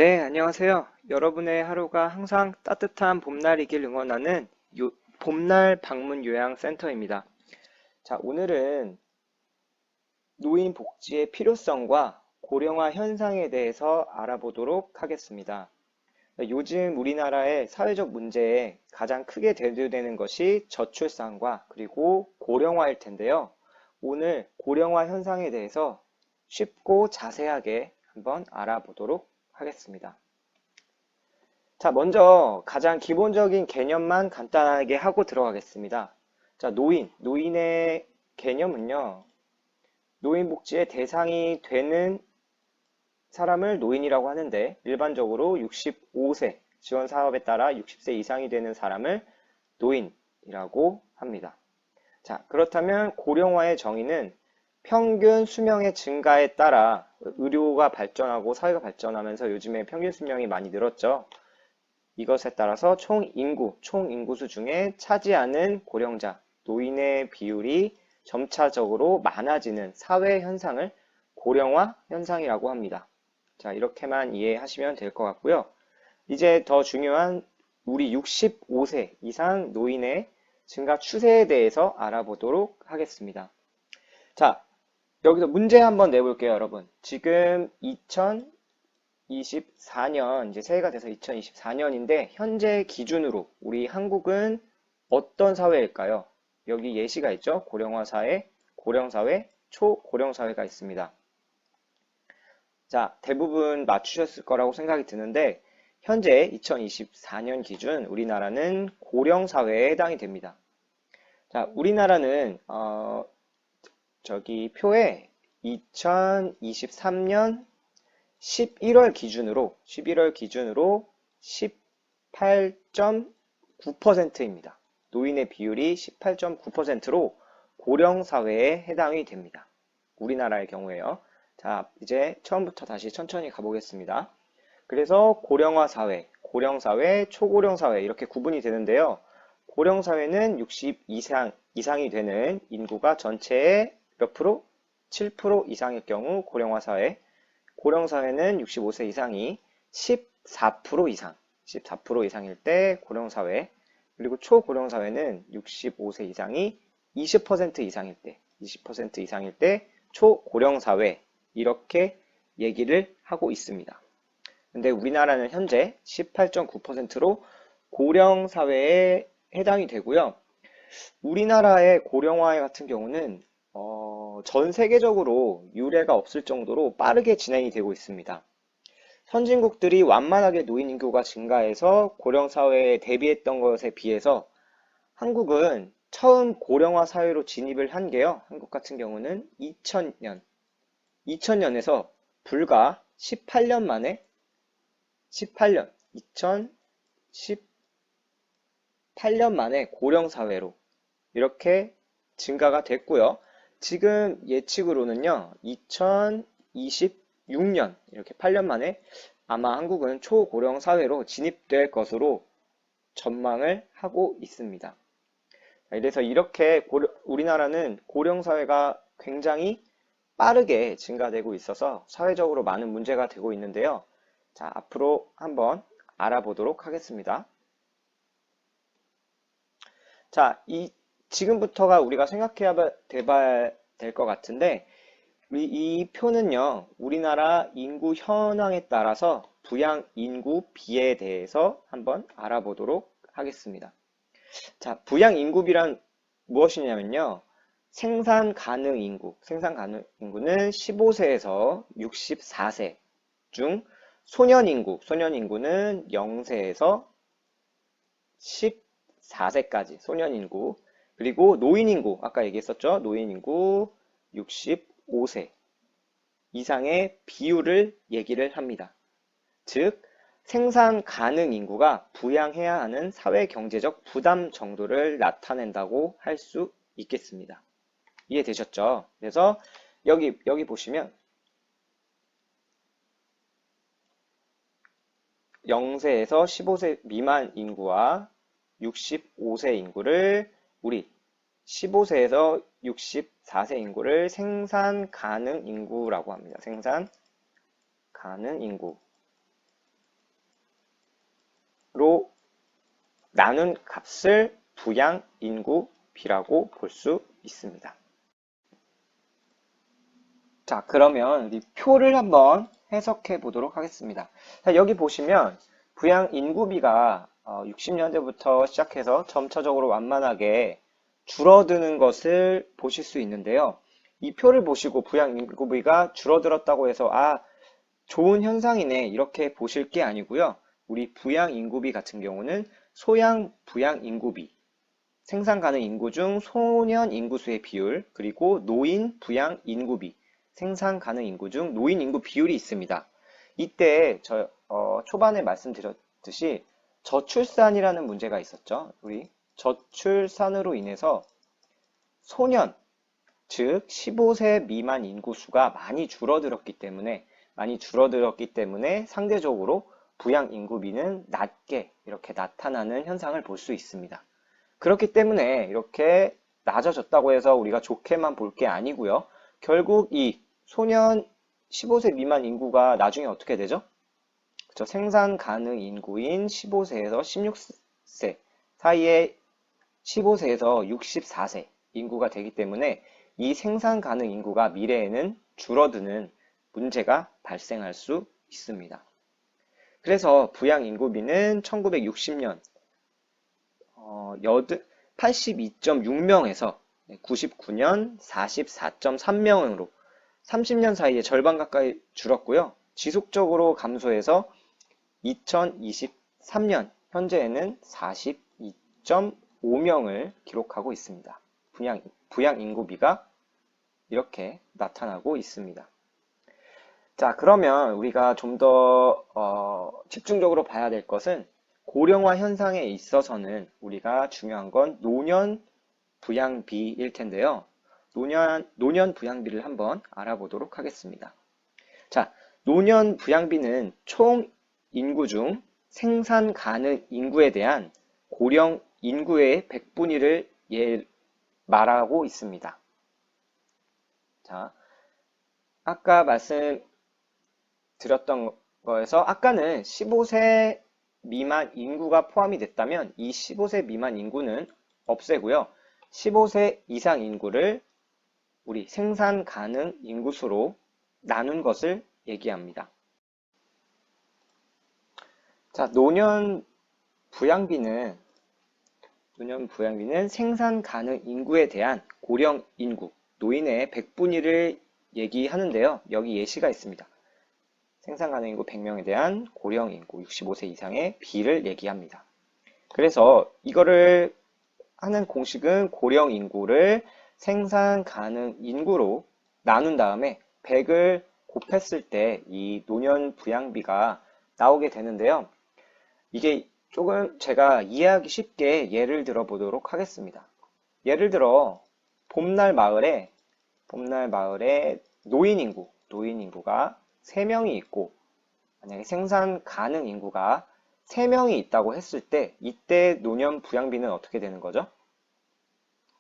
네, 안녕하세요. 여러분의 하루가 항상 따뜻한 봄날이길 응원하는 봄날 방문 요양센터입니다. 자, 오늘은 노인 복지의 필요성과 고령화 현상에 대해서 알아보도록 하겠습니다. 요즘 우리나라의 사회적 문제에 가장 크게 대두되는 것이 저출산과 그리고 고령화일 텐데요. 오늘 고령화 현상에 대해서 쉽고 자세하게 한번 알아보도록 하겠습니다. 자, 먼저 가장 기본적인 개념만 간단하게 하고 들어가겠습니다. 자, 노인의 개념은요, 노인복지의 대상이 되는 사람을 노인이라고 하는데, 일반적으로 65세, 지원 사업에 따라 60세 이상이 되는 사람을 노인이라고 합니다. 자, 그렇다면 고령화의 정의는 평균 수명의 증가에 따라 의료가 발전하고 사회가 발전하면서 요즘에 평균 수명이 많이 늘었죠. 이것에 따라서 총 인구수 중에 차지하는 고령자, 노인의 비율이 점차적으로 많아지는 사회 현상을 고령화 현상이라고 합니다. 자, 이렇게만 이해하시면 될 것 같고요. 이제 더 중요한 우리 65세 이상 노인의 증가 추세에 대해서 알아보도록 하겠습니다. 자, 여기서 문제 한번 내볼게요, 여러분. 지금 2024년, 이제 새해가 돼서 2024년인데, 현재 기준으로 우리 한국은 어떤 사회일까요? 여기 예시가 있죠? 고령화 사회, 고령사회, 초고령사회가 있습니다. 자, 대부분 맞추셨을 거라고 생각이 드는데, 현재 2024년 기준 우리나라는 고령사회에 해당이 됩니다. 자, 우리나라는, 저기 표에 2023년 11월 기준으로 18.9%입니다. 노인의 비율이 18.9%로 고령사회에 해당이 됩니다. 우리나라의 경우에요. 자, 이제 처음부터 다시 천천히 가보겠습니다. 그래서 고령화 사회, 고령사회, 초고령사회 이렇게 구분이 되는데요. 고령사회는 62세 이상이 되는 인구가 전체의 몇 프로? 7% 이상일 경우 고령화 사회, 고령사회는 65세 이상이 14% 이상, 14% 이상일 때 고령사회, 그리고 초고령사회는 65세 이상이 20% 이상일 때, 20% 이상일 때 초고령사회, 이렇게 얘기를 하고 있습니다. 근데 우리나라는 현재 18.9%로 고령사회에 해당이 되고요. 우리나라의 고령화 같은 경우는 전 세계적으로 유례가 없을 정도로 빠르게 진행이 되고 있습니다. 선진국들이 완만하게 노인 인구가 증가해서 고령 사회에 대비했던 것에 비해서 한국은 처음 고령화 사회로 진입을 한 게요. 한국 같은 경우는 2000년에서 불과 18년 만에 2018년 만에 고령 사회로 이렇게 증가가 됐고요. 지금 예측으로는요, 2026년, 이렇게 8년 만에 아마 한국은 초고령 사회로 진입될 것으로 전망을 하고 있습니다. 이래서 이렇게 우리나라는 고령 사회가 굉장히 빠르게 증가되고 있어서 사회적으로 많은 문제가 되고 있는데요. 자, 앞으로 한번 알아보도록 하겠습니다. 자, 지금부터가 우리가 생각해야 될 것 같은데, 이 표는요, 우리나라 인구 현황에 따라서 부양 인구 비에 대해서 한번 알아보도록 하겠습니다. 자, 부양 인구비란 무엇이냐면요, 생산 가능 인구는 15세에서 64세 중 소년 인구는 0세에서 14세까지 소년 인구, 그리고 노인 인구, 아까 얘기했었죠? 노인 인구 65세 이상의 비율을 얘기를 합니다. 즉, 생산 가능 인구가 부양해야 하는 사회 경제적 부담 정도를 나타낸다고 할 수 있겠습니다. 이해되셨죠? 그래서 여기 보시면 0세에서 15세 미만 인구와 65세 인구를 우리 15세에서 64세 인구를 생산 가능 인구라고 합니다. 생산 가능 인구. 나눈 값을 부양 인구 비라고 볼 수 있습니다. 자, 그러면 우리 표를 한번 해석해 보도록 하겠습니다. 자, 여기 보시면 부양 인구비가 60년대부터 시작해서 점차적으로 완만하게 줄어드는 것을 보실 수 있는데요. 이 표를 보시고 부양 인구비가 줄어들었다고 해서 좋은 현상이네 이렇게 보실 게 아니고요. 우리 부양 인구비 같은 경우는 소양 부양 인구비, 생산 가능 인구 중 소년 인구수의 비율, 그리고 노인 부양 인구비, 생산 가능 인구 중 노인 인구 비율이 있습니다. 이때 초반에 말씀드렸듯이 저출산이라는 문제가 있었죠. 우리 저출산으로 인해서 소년, 즉 15세 미만 인구수가 많이 줄어들었기 때문에 상대적으로 부양 인구비는 낮게 이렇게 나타나는 현상을 볼 수 있습니다. 그렇기 때문에 이렇게 낮아졌다고 해서 우리가 좋게만 볼 게 아니고요. 결국 이 소년 15세 미만 인구가 나중에 어떻게 되죠? 그쵸? 생산 가능 인구인 15세에서 16세 사이에 15세에서 64세 인구가 되기 때문에 이 생산 가능 인구가 미래에는 줄어드는 문제가 발생할 수 있습니다. 그래서 부양 인구비는 1960년 82.6명에서 99년 44.3명으로 30년 사이에 절반 가까이 줄었고요. 지속적으로 감소해서 2023년 현재에는 42.5명을 기록하고 있습니다. 부양 인구비가 이렇게 나타나고 있습니다. 자, 그러면 우리가 좀 더 집중적으로 봐야 될 것은 고령화 현상에 있어서는 우리가 중요한 건 노년 부양비일 텐데요. 노년 부양비를 한번 알아보도록 하겠습니다. 자, 노년 부양비는 총 인구 중 생산 가능 인구에 대한 고령 인구의 100분위를 말하고 있습니다. 자, 아까 말씀드렸던 거에서 아까는 15세 미만 인구가 포함이 됐다면 이 15세 미만 인구는 없애고요. 15세 이상 인구를 우리 생산 가능 인구수로 나눈 것을 얘기합니다. 자, 노년 부양비는 생산 가능 인구에 대한 고령 인구, 노인의 100분위를 얘기하는데요. 여기 예시가 있습니다. 생산 가능 인구 100명에 대한 고령 인구 65세 이상의 비를 얘기합니다. 그래서 이거를 하는 공식은 고령 인구를 생산 가능 인구로 나눈 다음에 100을 곱했을 때 이 노년 부양비가 나오게 되는데요. 이게 조금 제가 이해하기 쉽게 예를 들어 보도록 하겠습니다. 예를 들어 봄날 마을에 노인 인구가 3명이 있고 만약에 생산 가능 인구가 3명이 있다고 했을 때 이때 노년 부양비는 어떻게 되는 거죠?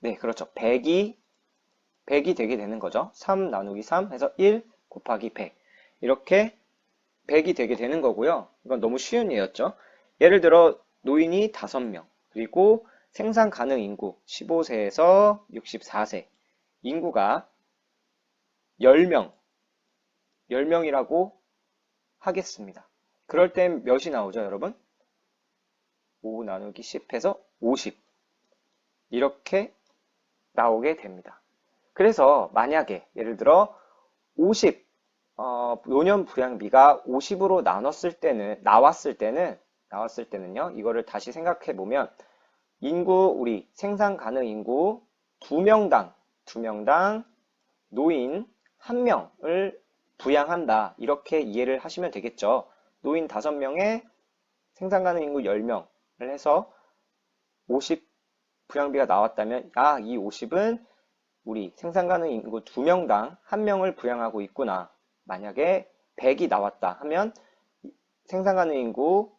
네, 그렇죠. 100이 되게 되는 거죠. 3 나누기 3 해서 1 곱하기 100 이렇게 100이 되게 되는 거고요. 이건 너무 쉬운 예였죠. 예를 들어 노인이 5명 그리고 생산 가능 인구 15세에서 64세 인구가 10명이라고 하겠습니다. 그럴 땐 몇이 나오죠, 여러분? 5 나누기 10 해서 50 이렇게 나오게 됩니다. 그래서 만약에 예를 들어 50 노년 부양비가 50으로 나왔을 때는요. 이거를 다시 생각해 보면 우리 생산 가능 인구 2명당 노인 1명을 부양한다. 이렇게 이해를 하시면 되겠죠. 노인 5명에 생산 가능 인구 10명을 해서 50 부양비가 나왔다면 이 50은 우리 생산 가능 인구 2명당 1명을 부양하고 있구나. 만약에 100이 나왔다 하면 생산 가능 인구